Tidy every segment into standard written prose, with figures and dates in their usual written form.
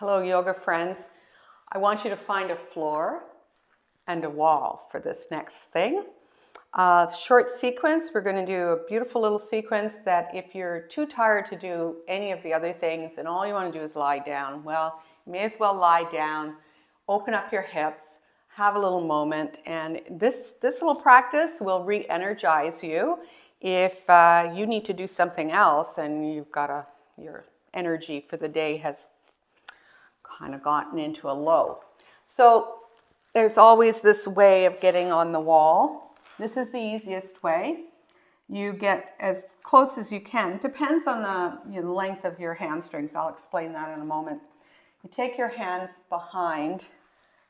Hello, yoga friends. I want you to find a floor and a wall for this next thing. Short sequence. We're going to do a beautiful little sequence that if you're too tired to do any of the other things and all you want to do is lie down, well, you may as well lie down, open up your hips, have a little moment, and this little practice will re-energize you if you need to do something else and you've got your energy for the day has kind of gotten into a low. So there's always this way of getting on the wall. This is the easiest way. You get as close as you can. Depends on the length of your hamstrings. I'll explain that in a moment. You take your hands behind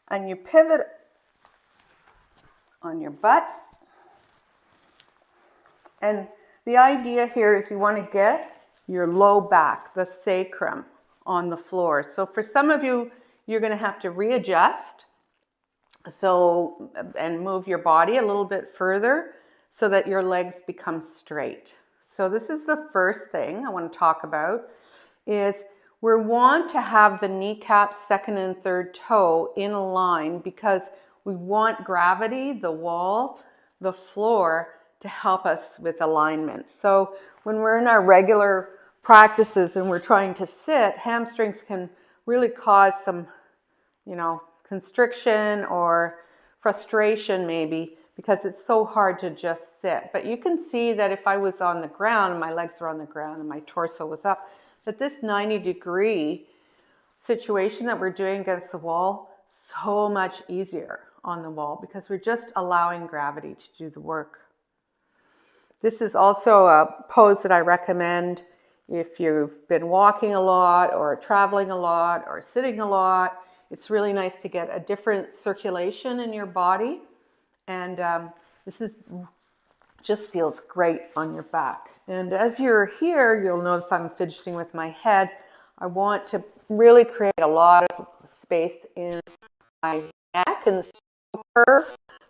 and you pivot on your butt. And the idea here is you want to get your low back, the sacrum, on the floor. So for some of you, you're going to have to readjust and move your body a little bit further so that your legs become straight. So this is the first thing I want to talk about is we want to have the kneecaps, second and third toe in a line because we want gravity, the wall, the floor to help us with alignment. So when we're in our regular practices and we're trying to sit, hamstrings can really cause some, constriction or frustration maybe because it's so hard to just sit. But you can see that if I was on the ground and my legs were on the ground and my torso was up, that this 90-degree situation that we're doing against the wall, so much easier on the wall because we're just allowing gravity to do the work. This is also a pose that I recommend if you've been walking a lot or traveling a lot or sitting a lot. It's really nice to get a different circulation in your body. And just feels great on your back. And as you're here, you'll notice I'm fidgeting with my head. I want to really create a lot of space in my neck and the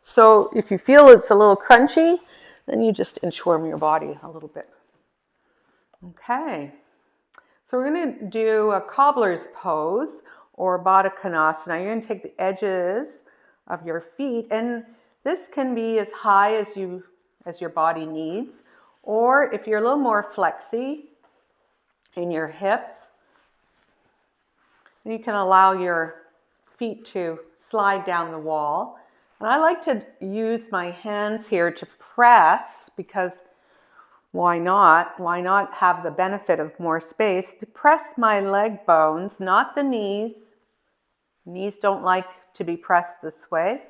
so if you feel it's a little crunchy, then you just inchworm your body a little bit. Okay, so we're going to do a cobbler's pose or Baddha Konasana. You're going to take the edges of your feet, and this can be as high as your body needs, or if you're a little more flexy in your hips, you can allow your feet to slide down the wall. And I like to use my hands here to press because why not? Why not have the benefit of more space to press my leg bones, not the knees. Knees don't like to be pressed this way,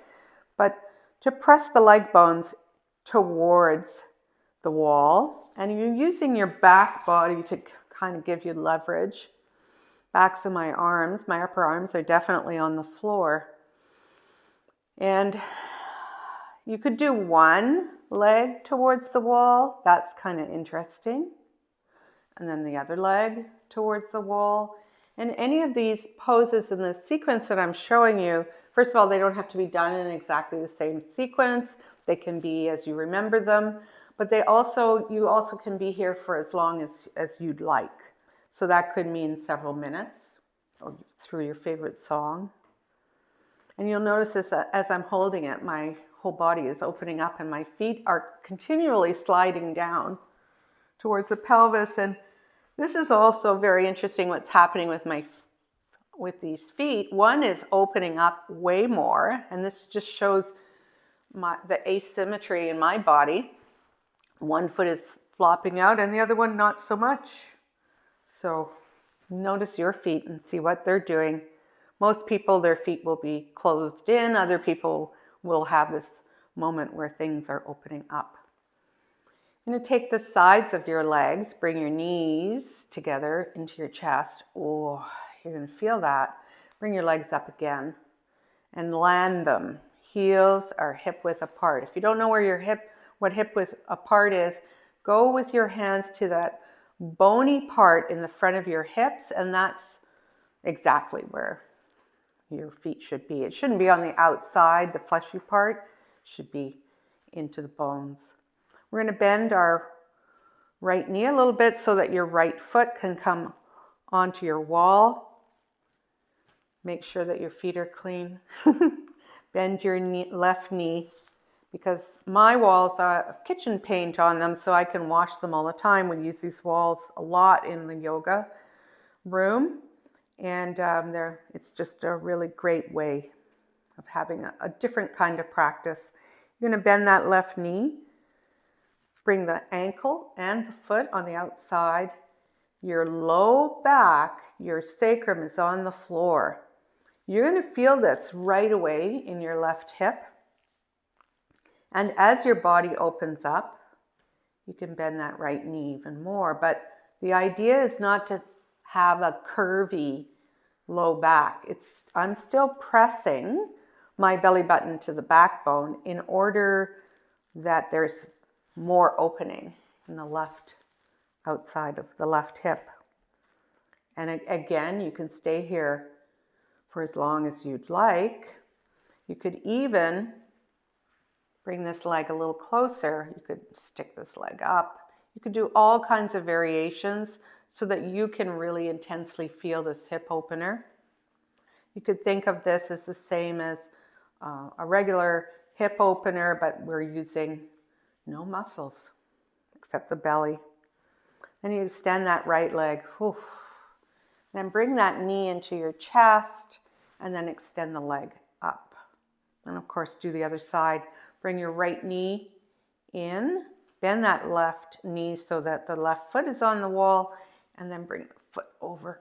but to press the leg bones towards the wall. And you're using your back body to kind of give you leverage. Backs of my arms, my upper arms are definitely on the floor. And you could do one leg towards the wall. That's kind of interesting. And then the other leg towards the wall. And any of these poses in the sequence that I'm showing you, first of all, they don't have to be done in exactly the same sequence. They can be as you remember them, but you also can be here for as long as you'd like. So that could mean several minutes or through your favorite song. And you'll notice this as I'm holding it, my whole body is opening up and my feet are continually sliding down towards the pelvis. And this is also very interesting what's happening with these feet. One is opening up way more, and this just shows the asymmetry in my body. One foot is flopping out and the other one not so much. So notice your feet and see what they're doing. Most people, their feet will be closed in. Other people will have this moment where things are opening up. You're going to take the sides of your legs, bring your knees together into your chest. Oh, you're going to feel that. Bring your legs up again and land them. Heels are hip width apart. If you don't know where what hip width apart is, go with your hands to that bony part in the front of your hips, and that's exactly where your feet should be. It shouldn't be on the outside, the fleshy part. It should be into the bones. We're going to bend our right knee a little bit so that your right foot can come onto your wall. Make sure that your feet are clean. Bend your left knee, because my walls have kitchen paint on them, so I can wash them all the time. We use these walls a lot in the yoga room, and it's just a really great way of having a different kind of practice. You're going to bend that left knee, bring the ankle and the foot on the outside. Your low back, your sacrum is on the floor. You're going to feel this right away in your left hip. And as your body opens up, you can bend that right knee even more. But the idea is not to have a curvy low back. I'm still pressing my belly button to the backbone in order that there's more opening in the left outside of the left hip. And again, you can stay here for as long as you'd like. You could even bring this leg a little closer. You could stick this leg up. You could do all kinds of variations so that you can really intensely feel this hip opener. You could think of this as the same as a regular hip opener, but we're using no muscles except the belly. Then you extend that right leg. Whew. Then bring that knee into your chest and then extend the leg up. And of course, do the other side. Bring your right knee in, bend that left knee so that the left foot is on the wall, and then bring the foot over.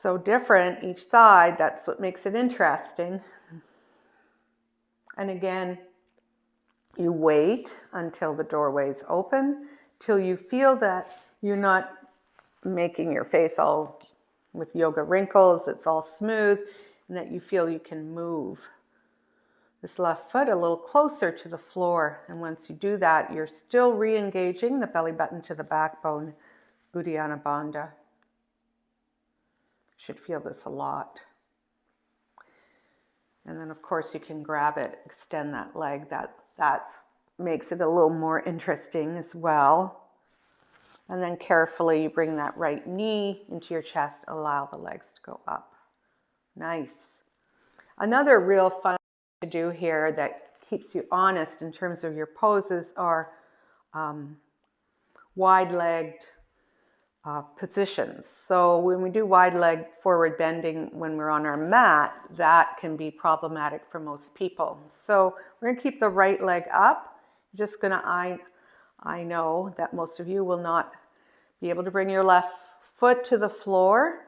So different each side, that's what makes it interesting. And again, you wait until the doorway is open, till you feel that you're not making your face all with yoga wrinkles, it's all smooth, and that you feel you can move this left foot a little closer to the floor. And once you do that, you're still re-engaging the belly button to the backbone, Uddiyana Bandha. You should feel this a lot. And then of course you can grab it, extend that leg. That makes it a little more interesting as well. And then carefully you bring that right knee into your chest, allow the legs to go up. Nice. Another real fun to do here that keeps you honest in terms of your poses are wide-legged positions. So when we do wide-leg forward bending when we're on our mat, that can be problematic for most people. So we're going to keep the right leg up. You're just going to, I know that most of you will not be able to bring your left foot to the floor.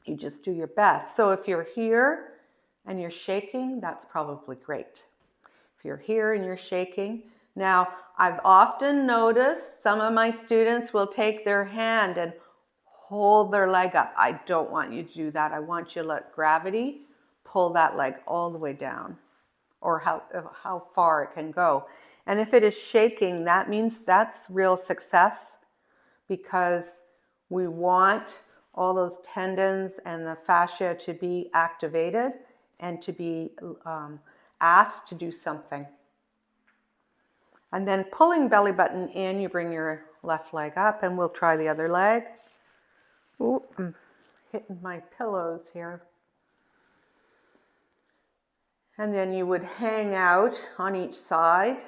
You just do your best. So if you're here and you're shaking, that's probably great. If you're here and you're shaking. Now, I've often noticed some of my students will take their hand and hold their leg up. I don't want you to do that. I want you to let gravity pull that leg all the way down, or how far it can go. And if it is shaking, that means that's real success, because we want all those tendons and the fascia to be activated and to be asked to do something. And then pulling belly button in, you bring your left leg up, and we'll try the other leg. Ooh, I'm hitting my pillows here. And then you would hang out on each side,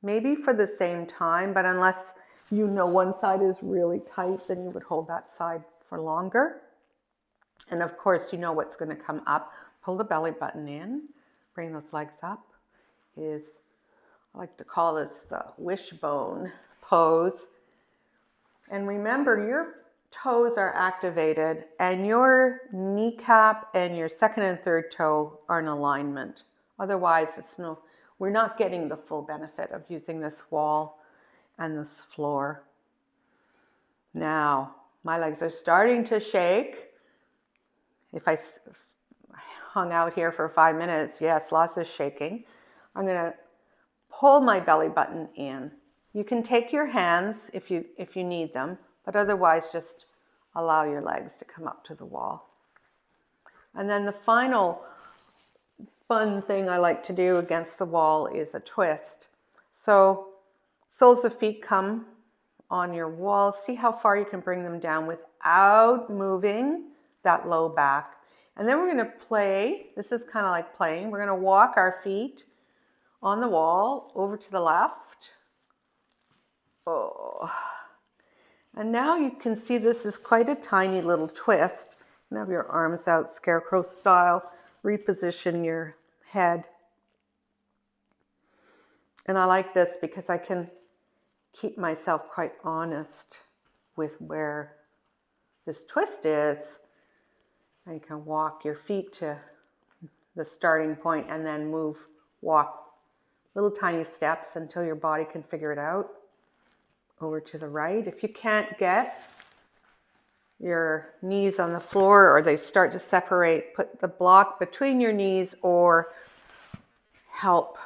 maybe for the same time, but unless you know one side is really tight, then you would hold that side for longer. And of course, you know what's going to come up. Pull the belly button in, bring those legs up. I like to call this the wishbone pose. And remember, your toes are activated and your kneecap and your second and third toe are in alignment. Otherwise, we're not getting the full benefit of using this wall and this floor. Now, my legs are starting to shake. If I hung out here for 5 minutes, yes, lots of shaking. I'm going to pull my belly button in. You can take your hands if you need them, but otherwise just allow your legs to come up to the wall. And then the final fun thing I like to do against the wall is a twist. So soles of feet come on your wall. See how far you can bring them down without moving that low back. And then we're going to play. This is kind of like playing. We're going to walk our feet on the wall over to the left. Oh. And now you can see this is quite a tiny little twist. You have your arms out, scarecrow style. Reposition your head. And I like this because I can keep myself quite honest with where this twist is. And you can walk your feet to the starting point and then walk little tiny steps until your body can figure it out. Over to the right. If you can't get your knees on the floor or they start to separate, put the block between your knees or help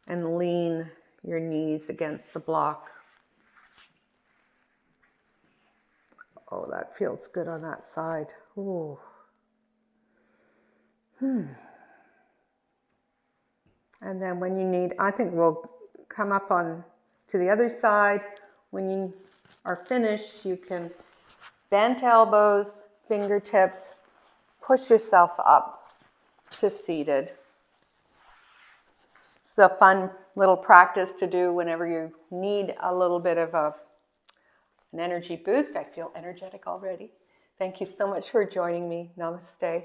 and lean your knees against the block. Oh, that feels good on that side. Ooh. And then when you need, I think we'll come up on to the other side. When you are finished, you can bent elbows, fingertips, push yourself up to seated. It's a fun little practice to do whenever you need a little bit of an energy boost. I feel energetic already. Thank you so much for joining me. Namaste.